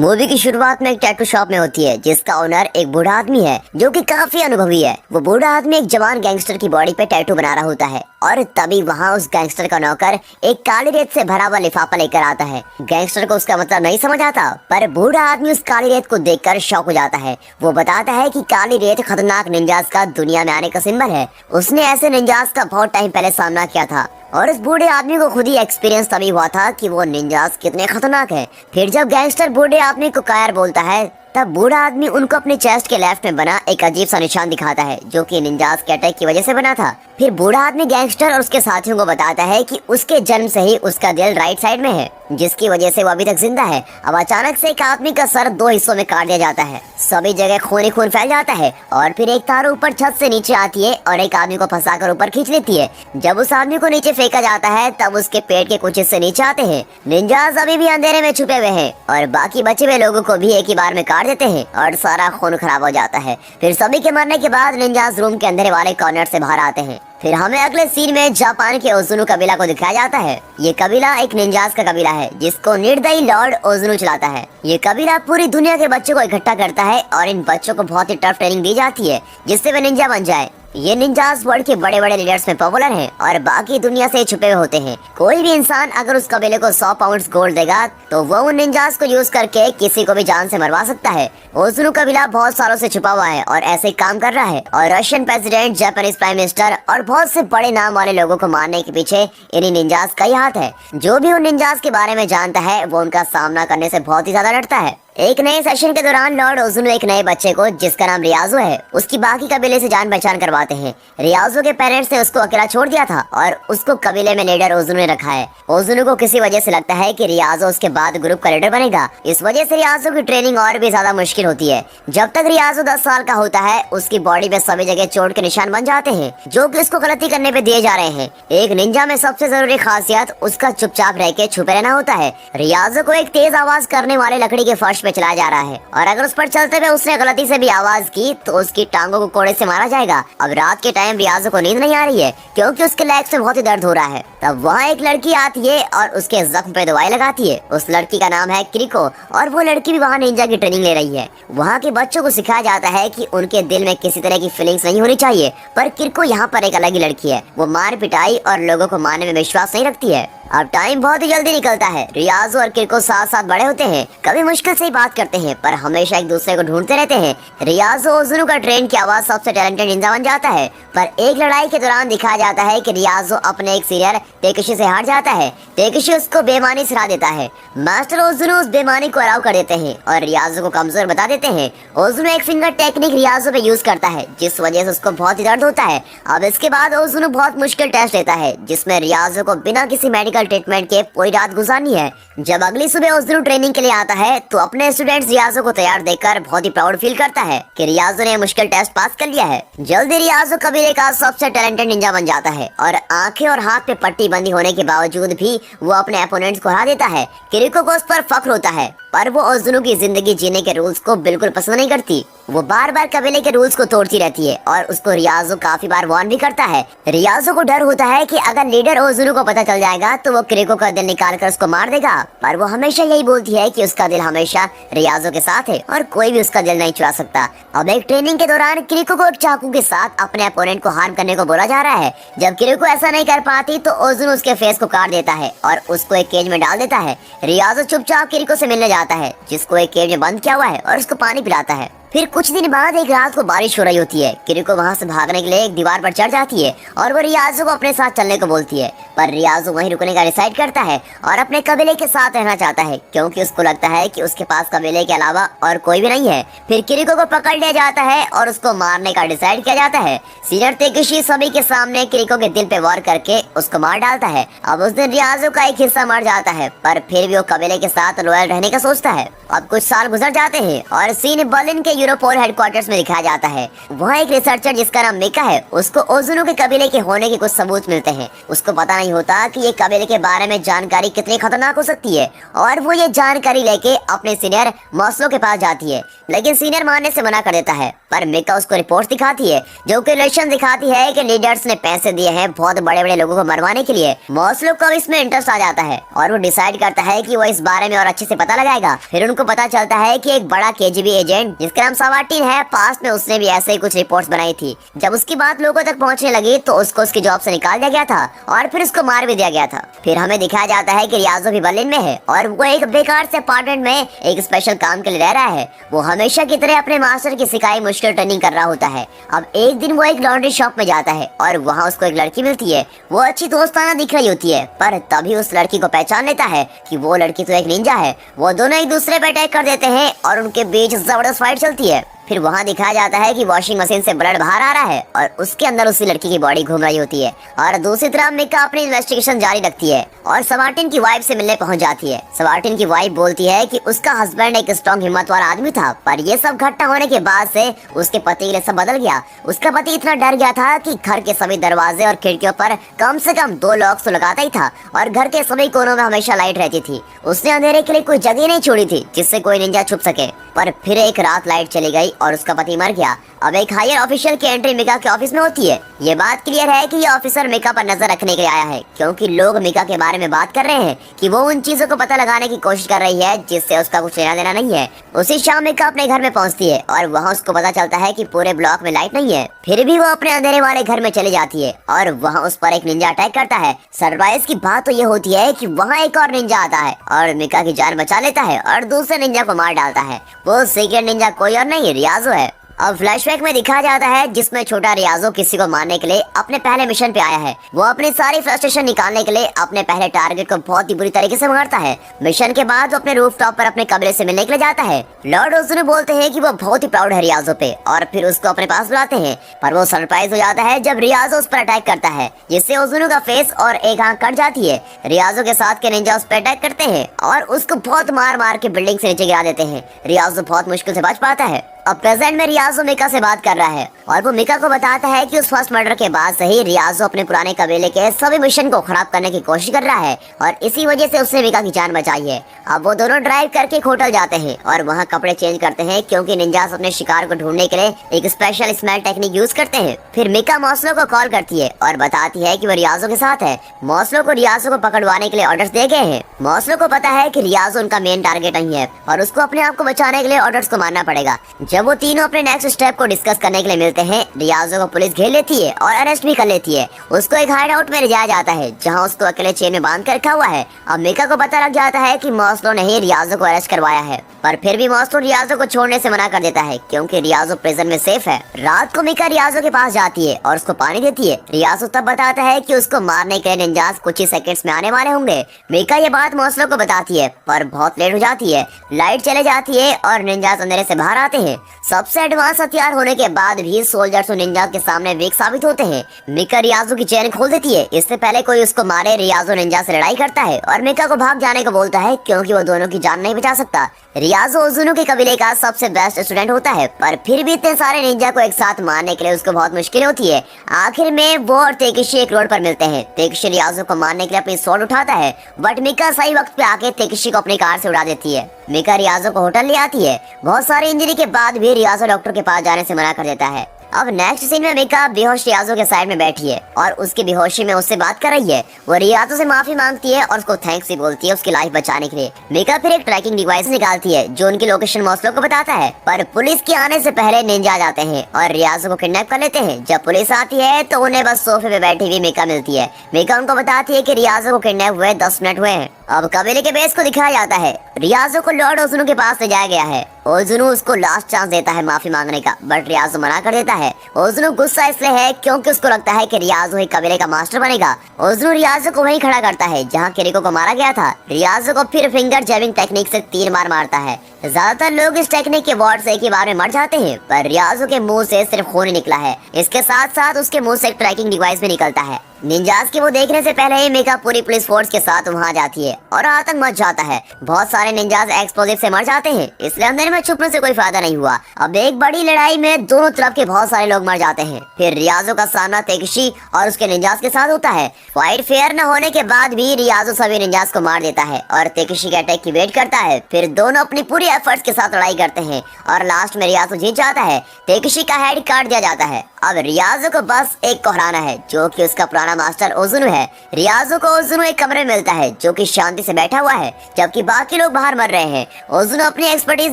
Movie की शुरुआत में एक टैटू शॉप में होती है जिसका ओनर एक बूढ़ा आदमी है जो कि काफी अनुभवी है। वो बूढ़ा आदमी एक जवान गैंगस्टर की बॉडी पे टैटू बना रहा होता है और तभी वहाँ उस गैंगस्टर का नौकर एक काली रेत से भरा हुआ लिफाफा लेकर आता है। गैंगस्टर को उसका मतलब नहीं समझ आता, पर बूढ़ा आदमी उस काली रेत को देखकर शॉक हो जाता है। वो बताता है कि काली रेत खतरनाक निंजास का दुनिया में आने का सिंबल है। उसने ऐसे निंजास का बहुत टाइम पहले सामना किया था और उस बूढ़े आदमी को खुद ही एक्सपीरियंस तभी हुआ था कि वो निंजास कितने खतरनाक है। फिर जब गैंगस्टर बूढ़े आदमी को कायर बोलता है तब बूढ़ा आदमी उनको अपने चेस्ट के लेफ्ट में बना एक अजीब सा निशान दिखाता है जो कि निंजास के अटैक की वजह से बना था। फिर बूढ़ा आदमी गैंगस्टर और उसके साथियों को बताता है कि उसके जन्म से ही उसका दिल राइट साइड में है जिसकी वजह से वो अभी तक जिंदा है। अब अचानक से एक आदमी का सर दो हिस्सों में काट दिया जाता है, सभी जगह खून ही खून फैल जाता है और फिर एक तार ऊपर छत से नीचे आती है और एक आदमी को फंसाकर ऊपर खींच लेती है। जब उस आदमी को नीचे फेंका जाता है तब उसके पेट के कुछ हिस्से नीचे आते हैं। निंजास अभी भी अंधेरे में छुपे हुए हैं और बाकी बचे हुए लोगों को भी एक ही बार में काट देते हैं और सारा खून खराब हो जाता है। फिर सभी के मरने के बाद निंजास रूम के अंधेरे वाले कॉर्नर से बाहर आते हैं। फिर हमें अगले सीन में जापान के ओजुनु कबीला को दिखाया जाता है। ये कबीला एक निंजास का कबीला है जिसको निर्दयी लॉर्ड ओजुनु चलाता है। ये कबीला पूरी दुनिया के बच्चों को इकट्ठा करता है और इन बच्चों को बहुत ही टफ ट्रेनिंग दी जाती है जिससे वे निंजा बन जाए। ये निंजास वर्ल्ड के बड़े बड़े लीडर्स में पॉपुलर हैं और बाकी दुनिया से छुपे हुए होते हैं। कोई भी इंसान अगर उस कबीले को 100 पाउंड गोल्ड देगा तो वो उन निंजास को यूज करके किसी को भी जान से मरवा सकता है। ओजुनु कबीला बहुत सालों से छुपा हुआ है और ऐसे काम कर रहा है और Russian president, Japanese prime minister और बहुत से बड़े नाम वाले लोगों को मारने के पीछे इन्हीं निंजास का ही हाथ है। जो भी उन निंजास के बारे में जानता है वो उनका सामना करने से बहुत ही ज्यादा डरता है। एक नए सेशन के दौरान लॉर्ड ओजुनु एक नए बच्चे को जिसका नाम रियाजो है उसकी बाकी कबीले से जान पहचान करवाते हैं। रियाजो के पेरेंट्स ने उसको अकेला छोड़ दिया था और उसको कबीले में लीडर ओजुनु ने रखा है। ओजुनु को किसी वजह से लगता है कि रियाजो उसके बाद ग्रुप का लीडर बनेगा। इस वजह से रियाजो की ट्रेनिंग और भी ज्यादा मुश्किल होती है। जब तक रियाजो 10 साल का होता है उसकी बॉडी पे सभी जगह चोट के निशान बन जाते हैं जो कि उसको गलती करने पे दिए जा रहे हैं। एक निंजा में सबसे जरूरी खासियत उसका चुपचाप रह के छुपे रहना होता है। रियाजो को एक तेज आवाज करने वाले लकड़ी के फर्श पे चलाया जा रहा है और अगर उस पर चलते हुए उसने गलती से भी आवाज की तो उसकी टांगों को कोड़े से मारा जाएगा। अब रात के टाइम रियाजो को नींद नहीं आ रही है क्योंकि उसके लेग्स में बहुत ही दर्द हो रहा है। तब वहाँ एक लड़की आती है और उसके जख्म पे दवाई लगाती है। उस लड़की का नाम है क्रिको और वो लड़की भी वहाँ निंजा की ट्रेनिंग ले रही है। वहाँ के बच्चों को सिखाया जाता है कि उनके दिल में किसी तरह की फीलिंग्स नहीं होनी चाहिए, पर क्रिको यहाँ पर एक अलग ही लड़की है। वो मार पिटाई और लोगों को मारने में विश्वास नहीं रखती है। अब टाइम बहुत ही जल्दी निकलता है। रियाजो और किरको साथ साथ बड़े होते हैं, कभी मुश्किल से ही बात करते हैं पर हमेशा एक दूसरे को ढूंढते रहते हैं। रियाजो ओजुनु का ट्रेन किया हुआ सबसे टैलेंटेड निंजा बन जाता है, पर एक लड़ाई के दौरान दिखाया जाता है कि रियाजो अपने एक सीनियर तेकेशी से हार जाता है। तेकेशी उसको बेईमानी सिखा देता है। मास्टर ओजुनु उस बेईमानी को अलाउ कर देते हैं और रियाजो को कमजोर बता देते हैं। ओजुनु एक फिंगर टेक्निक रियाजो पे यूज करता है जिस वजह से उसको बहुत ही दर्द होता है। अब इसके बाद ओजुनु बहुत मुश्किल टेस्ट लेता है जिसमें रियाजो को बिना किसी मेडिकल ट्रीटमेंट के पूरी रात गुजारनी है। जब अगली सुबह ओजुनु ट्रेनिंग के लिए आता है तो अपने स्टूडेंट्स रियाजो को तैयार देखकर बहुत ही प्राउड फील करता है कि रियाजो ने मुश्किल टेस्ट पास कर लिया है। जल्दी रियाजो कबीले का सबसे टैलेंटेड निंजा बन जाता है और आंखें और हाथ पे पट्टी बंदी होने के बावजूद भी वो अपने अपोनेंट्स को हरा देता है। किरिको को उस पर फख्र होता है पर वो ओजुनु की जिंदगी जीने के रूल्स को बिल्कुल पसंद नहीं करती। वो बार बार कबीले के रूल्स को तोड़ती रहती है और उसको रियाजो काफी बार वार्न भी करता है। रियाजो को डर होता है कि अगर लीडर ओजुनु को पता चल जाएगा तो वो किरिको का दिल निकाल कर उसको मार देगा, पर वो हमेशा यही बोलती है कि उसका दिल हमेशा रियाजो के साथ है और कोई भी उसका दिल नहीं चुरा सकता। अब एक ट्रेनिंग के दौरान किरिको को एक चाकू के साथ अपने अपोनेंट को हार्म करने को बोला जा रहा है। जब किरिको ऐसा नहीं कर पाती तो ओजुनु उसके फेस को काट देता है और उसको एक केज में डाल देता है। रियाजो चुपचाप किरिको से मिलने जाता है जिसको एक केज में बंद किया हुआ है और उसको पानी पिलाता है। फिर कुछ दिन बाद एक रात को बारिश हो रही होती है। किरिको वहाँ से भागने के लिए एक दीवार पर चढ़ जाती है और वो रियाजो को अपने साथ चलने को बोलती है, पर रियाजो वहीं रुकने का डिसाइड करता है और अपने कबीले के साथ रहना चाहता है क्योंकि उसको लगता है कि उसके पास कबीले के अलावा और कोई भी नहीं है। फिर किरिको को पकड़ लिया जाता है और उसको मारने का डिसाइड किया जाता है। सीनियर तेकेशी सभी के सामने किरिको के दिल पे वार करके उसको मार डालता है। अब उस दिन रियाजो का एक हिस्सा मर जाता है पर फिर भी वो कबीले के साथ लॉयल रहने का सोचता है। अब कुछ साल गुजर जाते हैं और सीन बर्लिन के यूरोपोल हेडक्वार्टर्स में दिखाया जाता है। वहाँ एक रिसर्चर जिसका नाम मिका है, उसको ओजुनु के कबीले के होने के कुछ सबूत मिलते हैं। उसको पता नहीं होता कि ये कबीले के बारे में जानकारी कितनी खतरनाक हो सकती है, और वो ये जानकारी लेके अपने सीनियर मॉस्लो के पास जाती है, लेकिन सीनियर मानने से मना कर देता है। पर मिका उसको रिपोर्ट दिखाती है जो कि रिलेशन दिखाती है कि लीडर्स ने पैसे दिए हैं बहुत बड़े बड़े लोगों को मरवाने के लिए। मॉस्लो को इसमें इंटरेस्ट आ जाता है और वो डिसाइड करता है कि वो इस बारे में और अच्छे से पता लगाएगा। फिर उनको पता चलता है कि एक बड़ा केजीबी एजेंट जिसका नाम सवाटिन है, पास्ट में उसने भी ऐसे ही कुछ रिपोर्ट्स बनाई थी। जब उसकी बात लोगों तक पहुंचने लगी तो उसको उसकी जॉब से निकाल दिया गया था और फिर उसको मार भी दिया गया था। फिर हमें दिखाया जाता है कि रियाजो भी बर्लिन में है और वो एक बेकार से अपार्टमेंट में एक स्पेशल काम के लिए रह रहा है। वो हमेशा की तरह अपने मास्टर की सिखाई मुश्किल ट्रेनिंग कर रहा होता है। अब एक दिन वो एक लॉन्ड्री शॉप में जाता है और वहाँ उसको एक लड़की मिलती है। वो अच्छी दोस्ताना दिख रही होती है, पर तभी उस लड़की को पहचान लेता है कि वो लड़की तो एक निंजा है। वो दोनों एक दूसरे पर अटैक कर देते हैं और उनके बीच जबरदस्त फाइट चलती है। फिर वहाँ दिखाया जाता है कि वॉशिंग मशीन से ब्लड बाहर आ रहा है और उसके अंदर उसी लड़की की बॉडी घूम रही होती है। और दूसरी तरफ मिका अपनी इन्वेस्टिगेशन जारी रखती है और सवाटिन की वाइफ से मिलने पहुंच जाती है। सवाटिन की वाइफ बोलती है कि उसका हस्बैंड एक स्ट्रॉन्ग हिम्मत वाला आदमी था, पर ये सब घटना होने के बाद से उसके पति के लिए सब बदल गया। उसका पति इतना डर गया था कि घर के सभी दरवाजे और खिड़कियों पर कम से कम 2 लॉक्स तो लगाता ही था और घर के सभी कोनों में हमेशा लाइट रहती थी। उसने अंधेरे के लिए कोई जगह नहीं छोड़ी थी जिससे कोई निंजा छुप सके। पर फिर एक रात लाइट चली गई और उसका पति मर गया। अब एक हायर ऑफिशियल की एंट्री मिका के ऑफिस में होती है। ये बात क्लियर है कि ये ऑफिसर मिका पर नजर रखने के लिए आया है, क्योंकि लोग मिका के बारे में बात कर रहे हैं कि वो उन चीजों को पता लगाने की कोशिश कर रही है जिससे उसका कुछ लेना देना नहीं है। उसी शाम मिका अपने घर में पहुंचती है और वहाँ उसको पता चलता है कि पूरे ब्लॉक में लाइट नहीं है। फिर भी वो अपने अंधेरे वाले घर में चली जाती है और वहाँ उस पर एक निंजा अटैक करता है। सरप्राइज की बात तो ये होती है कि वहाँ एक और निंजा आता है और मिका की जान बचा लेता है और दूसरे निंजा को मार डालता है। वो सीक्रेट निंजा कोई और नहीं, रियाजो है। अब फ्लैशबैक में दिखाया जाता है जिसमें छोटा रियाजो किसी को मारने के लिए अपने पहले मिशन पे आया है। वो अपनी सारी फ्रस्ट्रेशन निकालने के लिए अपने पहले टारगेट को बहुत ही बुरी तरीके से मारता है। मिशन के बाद वो अपने रूफटॉप पर अपने कमरे से मिलने के लिए जाता है। लॉर्ड ओजुनु बोलते हैं कि वो बहुत ही प्राउड है रियाजो पे और फिर उसको अपने पास बुलाते हैं, पर वो सरप्राइज हो जाता है जब रियाजो उस पर अटैक करता है, जिससे ओजुनु का फेस और एक आंख कट जाती है। रियाजो के साथ के निंजा उस पर अटैक करते हैं और उसको बहुत मार मार के बिल्डिंग से नीचे गिरा देते हैं। रियाजो बहुत मुश्किल से बच पाता है। अब प्रेजेंट में रियाजो मिका से बात कर रहा है और वो मिका को बताता है कि उस फर्स्ट मर्डर के बाद से ही रियाजो अपने पुराने कबीले के सभी मिशन को खराब करने की कोशिश कर रहा है और इसी वजह से उसने मिका की जान बचाई है। अब वो दोनों ड्राइव करके एक होटल जाते हैं और वहाँ कपड़े चेंज करते हैं, क्योंकि निंजास अपने शिकार को ढूंढने के लिए एक स्पेशल स्मेल टेक्निक यूज करते हैं। फिर मिका मॉस्लो को कॉल करती है और बताती है कि वो रियाजो के साथ है। मॉस्लो को रियाजो को पकड़वाने के लिए ऑर्डर्स दिए गए हैं। मॉस्लो को पता है कि रियाजो उनका मेन टारगेट नहीं है और उसको अपने आप को बचाने के लिए ऑर्डर्स को मानना पड़ेगा। जब वो तीनों अपने नेक्स्ट स्टेप को डिस्कस करने के लिए मिलते हैं, रियाजो को पुलिस घेर लेती है और अरेस्ट भी कर लेती है। उसको एक हाइड आउट में ले जाया जाता है जहां उसको अकेले चेन में बांध कर रखा हुआ है। अब मिका को पता लग जाता है कि मॉस्लो ने ही रियाजो को अरेस्ट करवाया है, पर फिर भी मॉस्लो रियाजो को छोड़ने से मना कर देता है क्योंकि रियाजो प्रिजन में सेफ है। रात को मिका रियाजो के पास जाती है और उसको पानी देती है। रियाजो तब बताता है कि उसको मारने के लिए निंजास कुछ ही सेकंड्स में आने वाले होंगे। मिका ये बात मॉस्लो को बताती है, पर बहुत लेट हो जाती है। लाइट चले जाती है और निंजास अंधेरे से बाहर आते हैं। सबसे एडवांस हथियार होने के बाद भी सोल्जर्स निंजा के सामने वीक साबित होते हैं। मिका रियाजो की चेन खोल देती है। इससे पहले कोई उसको मारे, रियाजो निंजा से लड़ाई करता है और मिका को भाग जाने को बोलता है क्योंकि वो दोनों की जान नहीं बचा सकता। रियाजो ओजुनु के कबीले का सबसे बेस्ट स्टूडेंट होता है, पर फिर भी इतने सारे निंजा को एक साथ मारने के लिए उसको बहुत मुश्किल होती है। आखिर में वो और तेकिशी एक रोड पर मिलते हैं। तेकिशी रियाजो को मारने के लिए अपनी स्वॉर्ड उठाता है, बट मिका सही वक्त पे आके तेकिशी को अपनी कार से उड़ा देती है। मिका रियाजो को होटल ले आती है। बहुत सारी इंजरी के बाद भी रियाजो डॉक्टर के पास जाने से मना कर देता है। अब नेक्स्ट सीन में मिका बेहोश रियाजो के साइड में बैठी है और उसकी बेहोशी में उससे बात कर रही है। वो रियाजो से माफी मांगती है और उसको थैंक्स भी बोलती है उसकी लाइफ बचाने के लिए। मिका फिर एक ट्रैकिंग डिवाइस निकालती है जो उनकी लोकेशन मॉस्लो को बताता है, पर पुलिस के आने से पहले निंजा आ जाते हैं और रियाजो को किडनैप कर लेते हैं। जब पुलिस आती है तो उन्हें बस सोफे पे बैठी हुई मिका मिलती है। मिका उनको बताती है कि रियाजो को किडनैप हुए 10 मिनट हुए हैं। अब कबीले के बेस को दिखाया जाता है। रियाजो को लॉर्ड ओजुनु के पास ले जाया गया है। ओजुनु उसको लास्ट चांस देता है माफी मांगने का, बट रियाजो मना कर देता है। ओजुनु गुस्सा इसलिए है क्योंकि उसको लगता है कि रियाजो ही कबीले का मास्टर बनेगा। ओजुनु रियाजो को वहीं खड़ा करता है जहां किरिको को मारा गया था। रियाजो को फिर फिंगर जैबिंग टेक्निक से 3 बार मारता है। ज्यादातर लोग इस टेक्निक के वार्ड से एक ही बार में मर जाते हैं, पर रियाजो के मुंह से सिर्फ खून ही निकला है। इसके साथ साथ उसके मुंह से एक ट्रैकिंग डिवाइस भी निकलता है। निंजास के वो देखने से पहले ही मीका पूरी पुलिस फोर्स के साथ वहाँ जाती है और आतंक मच जाता है। बहुत सारे निंजास एक्सप्लोजिव से मर जाते हैं, इसलिए अंधेरे में छुपने से कोई फायदा नहीं हुआ। अब एक बड़ी लड़ाई में दोनों तरफ के बहुत सारे लोग मर जाते हैं। फिर रियाजो का सामना तेकेशी और उसके निंजास के साथ होता है। फाइट फेयर न होने के बाद भी रियाजो सभी निंजास को मार देता है और तेकेशी के अटैक की वेट करता है। फिर दोनों अपनी पूरी एफर्ट्स के साथ लड़ाई करते हैं और लास्ट में रियाजो जीत जाता है। तेकेशी का हेड काट दिया जाता है। अब रियाजो को बस एक को हराना है, जो कि उसका पुराना मास्टर ओजुनु है। रियाजो को ओजुनु एक कमरे में मिलता है, जो कि शांति से बैठा हुआ है, जबकि बाकी लोग बाहर मर रहे हैं। ओजुनु अपनी एक्सपर्टीज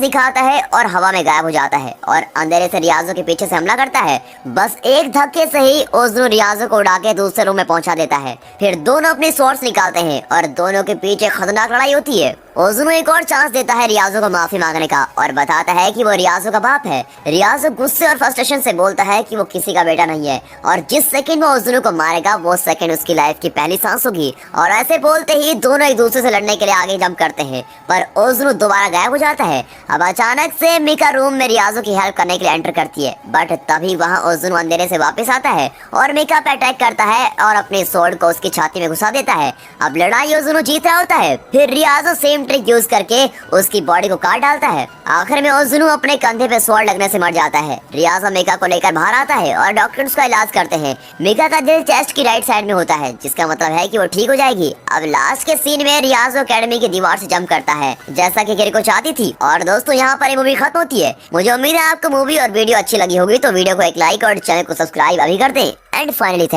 दिखाता है और हवा में गायब हो जाता है और अंधेरे से रियाजो के पीछे से हमला करता है। बस एक धक्के से ही ओजुनु रियाजो को उड़ा के दूसरे रूम में पहुंचा देता है। फिर दोनों अपनी स्वॉर्ड्स निकालते हैं और दोनों के पीछे खतरनाक लड़ाई होती है। ओजुनु एक और चांस देता है रियाजो को माफी मांगने का और बताता है कि वो रियाजो का बाप है। रियाजो गुस्से और फ्रस्ट्रेशन से बोलता है कि वो किसी का बेटा नहीं है और जिस सेकंड वो ओजुनु को मारेगा वो सेकंड उसकी लाइफ की पहली सांस होगी। और ऐसे बोलते ही दोनों एक दूसरे से लड़ने के लिए आगे जंप करते हैं, पर ओजुनु दोबारा गायब हो जाता है। अब अचानक से मीका रूम में रियाजो की हेल्प करने के लिए एंटर करती है, बट तभी वहाँ ओजुनु अंधेरे से वापस आता है और मीका पे अटैक करता है और अपने स्वॉर्ड को उसकी छाती में घुसा देता है। अब लड़ाई ओजुनु जीत रहा होता है। फिर रियाजो सेम ट्रिक यूज करके उसकी बॉडी को काट डालता है। आखिर में ओजुनु अपने कंधे पे स्वॉर्ड लगने से मर जाता है। रियाजो मीका को लेकर बाहर आता है और डॉक्टर उसका इलाज करते हैं। मीका का दिल चेस्ट की राइट साइड में होता है, जिसका मतलब है कि वो ठीक हो जाएगी। अब लास्ट के सीन में रियाजो एकेडमी की दीवार से जंप करता है, जैसा कि किरीको चाहती थी। और दोस्तों यहाँ पर ये मूवी खत्म होती है। मुझे उम्मीद है आपको मूवी और वीडियो अच्छी लगी होगी, तो वीडियो को एक लाइक और चैनल को सब्सक्राइब अभी कर दें। And finally